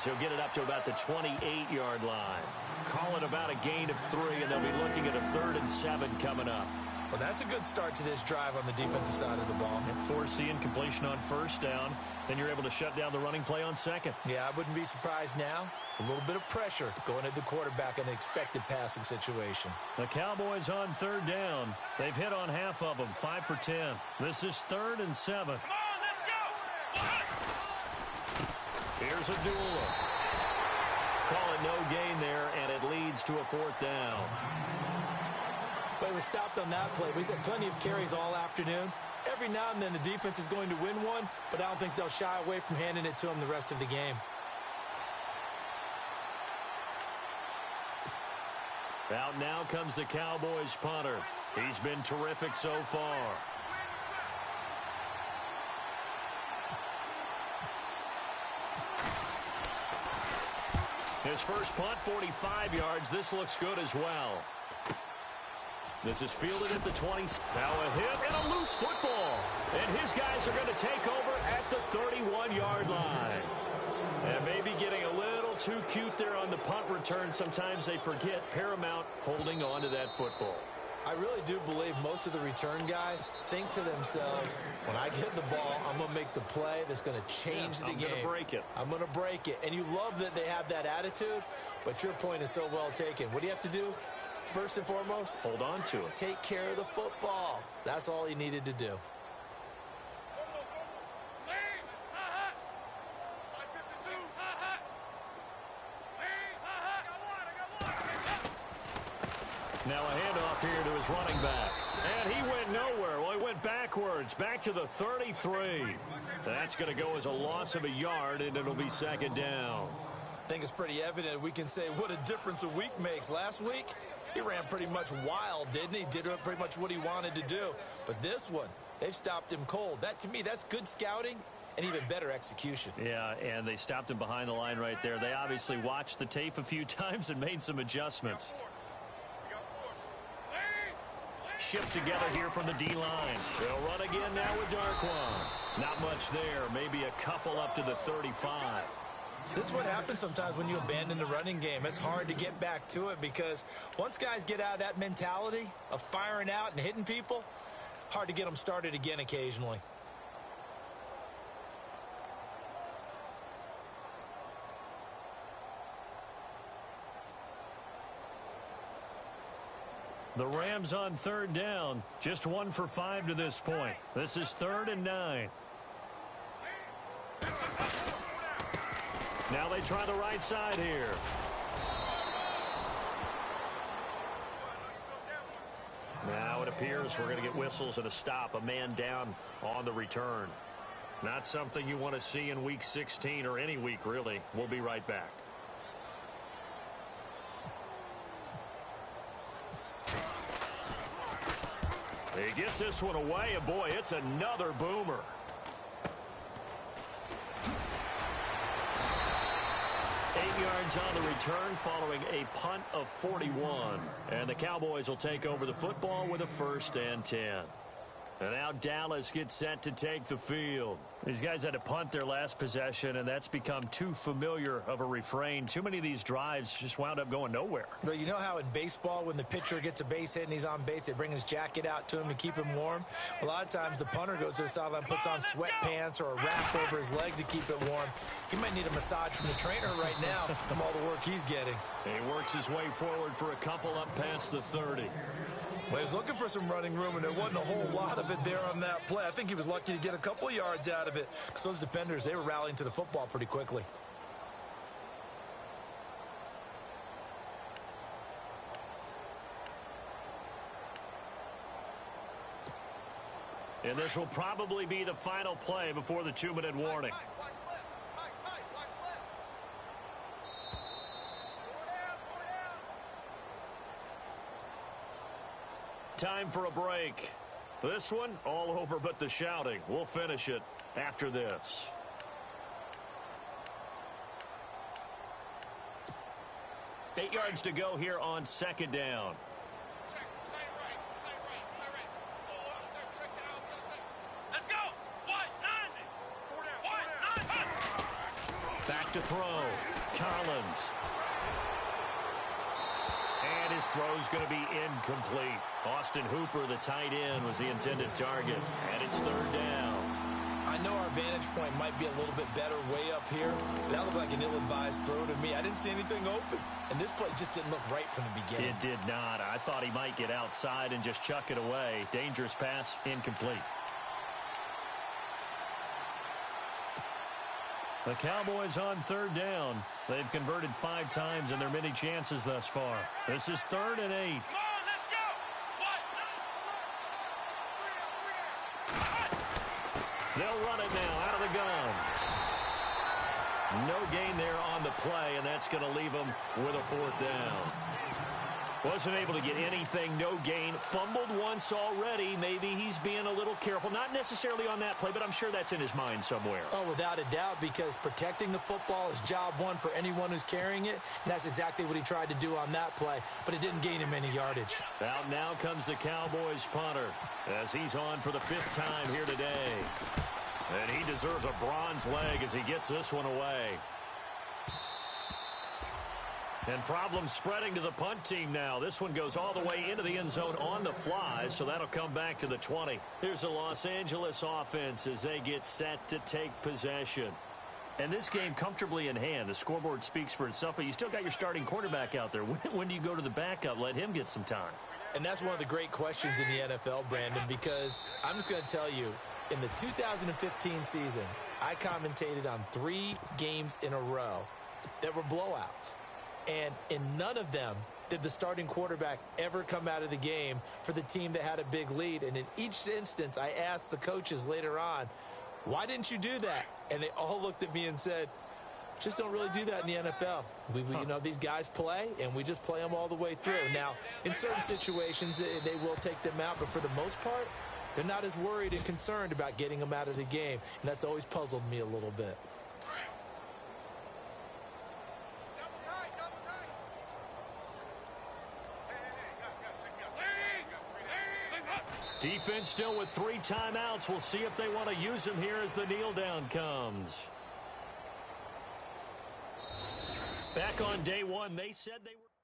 A: He'll get it up to about the 28-yard line. Call it about a gain of 3, and they'll be looking at a 3rd and 7 coming up.
B: Well, that's a good start to this drive on the defensive side of the ball.
A: Foreseeing completion on first down, then you're able to shut down the running play on second.
B: Yeah, I wouldn't be surprised now. A little bit of pressure going at the quarterback in an expected passing situation.
A: The Cowboys on 3rd down. They've hit on half of them, 5 for 10. This is 3rd and 7. Here's Abdullah. Call it no gain there, and it leads to a 4th down.
B: But it was stopped on that play. He's had plenty of carries all afternoon. Every now and then the defense is going to win one, but I don't think they'll shy away from handing it to him the rest of the game.
A: Out now comes the Cowboys punter. He's been terrific so far. His first punt, 45 yards. This looks good as well. This is fielded at the 20. Now a hit and a loose football. And his guys are going to take over at the 31-yard line. And maybe getting a little too cute there on the punt return. Sometimes they forget paramount holding on to that football.
B: I really do believe most of the return guys think to themselves, when I get the ball, I'm going to make the play that's going to change the game.
A: I'm going to break it.
B: I'm going to break it. And you love that they have that attitude, but your point is so well taken. What do you have to do? First and foremost,
A: hold on to it.
B: Take care of the football. That's all he needed to do.
A: Now a handoff here to his running back. And he went nowhere. Well, he went backwards, back to the 33. That's going to go as a loss of a yard, and it'll be second down.
B: I think it's pretty evident. We can say what a difference a week makes. Last week, he ran pretty much wild, didn't he? Did pretty much what he wanted to do. But this one, they've stopped him cold. That, to me, that's good scouting and even better execution.
A: Yeah, and they stopped him behind the line right there. They obviously watched the tape a few times and made some adjustments. Shift together here from the D-line. They'll run again now with Darquan. Not much there. Maybe a couple up to the 35.
B: This is what happens sometimes when you abandon the running game. It's hard to get back to it because once guys get out of that mentality of firing out and hitting people, hard to get them started again occasionally.
A: The Rams on 3rd down. Just 1 for 5 to this point. This is 3rd and 9. Now they try the right side here. appears we're going to get whistles and a stop, a man down on the return. Not something you want to see in Week 16 or any week, really. We'll be right back. He gets this one away, and boy, it's another boomer. Yards on the return following a punt of 41. And the Cowboys will take over the football with a 1st and 10. And now Dallas gets set to take the field. These guys had to punt their last possession, and that's become too familiar of a refrain. Too many of these drives just wound up going nowhere.
B: Well, you know how in baseball when the pitcher gets a base hit and he's on base, they bring his jacket out to him to keep him warm? A lot of times the punter goes to the sideline, puts on sweatpants or a wrap over his leg to keep it warm. He might need a massage from the trainer right now from all the work he's getting.
A: He works his way forward for a couple up past the 30.
B: Well, he was looking for some running room, and there wasn't a whole lot of it there on that play. I think he was lucky to get a couple of yards out of it because those defenders, they were rallying to the football pretty quickly.
A: And this will probably be the final play before the 2-minute warning. Time for a break. This one, all over but the shouting. We'll finish it after this. Eight yards to go here on 2nd down. Back to throw. Collins. And his throw's going to be incomplete. Austin Hooper, the tight end, was the intended target. And it's 3rd down.
B: I know our vantage point might be a little bit better way up here, but that looked like an ill-advised throw to me. I didn't see anything open, and this play just didn't look right from the beginning.
A: It did not. I thought he might get outside and just chuck it away. Dangerous pass, incomplete. The Cowboys on 3rd down. They've converted 5 times in their many chances thus far. This is 3rd and 8. They'll run it now out of the gun. No gain there on the play, and that's going to leave them with a 4th down. Wasn't able to get anything, no gain. Fumbled once already. Maybe he's being a little careful. Not necessarily on that play, but I'm sure that's in his mind somewhere.
B: Oh, without a doubt, because protecting the football is job one for anyone who's carrying it, and that's exactly what he tried to do on that play, but it didn't gain him any yardage.
A: Out now comes the Cowboys punter as he's on for the 5th time here today. And he deserves a bronze leg as he gets this one away. And problems spreading to the punt team now. This one goes all the way into the end zone on the fly, so that'll come back to the 20. Here's the Los Angeles offense as they get set to take possession. And this game comfortably in hand. The scoreboard speaks for itself, but you still got your starting quarterback out there. When do you go to the backup? Let him get some time.
B: And that's one of the great questions in the NFL, Brandon, because I'm just going to tell you, in the 2015 season, I commentated on 3 games in a row that were blowouts. And in none of them did the starting quarterback ever come out of the game for the team that had a big lead. And in each instance, I asked the coaches later on, why didn't you do that? And they all looked at me and said, just don't really do that in the NFL. You know, these guys play, and we just play them all the way through. Now, in certain situations, they will take them out, but for the most part, they're not as worried and concerned about getting them out of the game. And that's always puzzled me a little bit.
A: Defense still with 3 timeouts. We'll see if they want to use them here as the kneel down comes. Back on day 1, they said they were...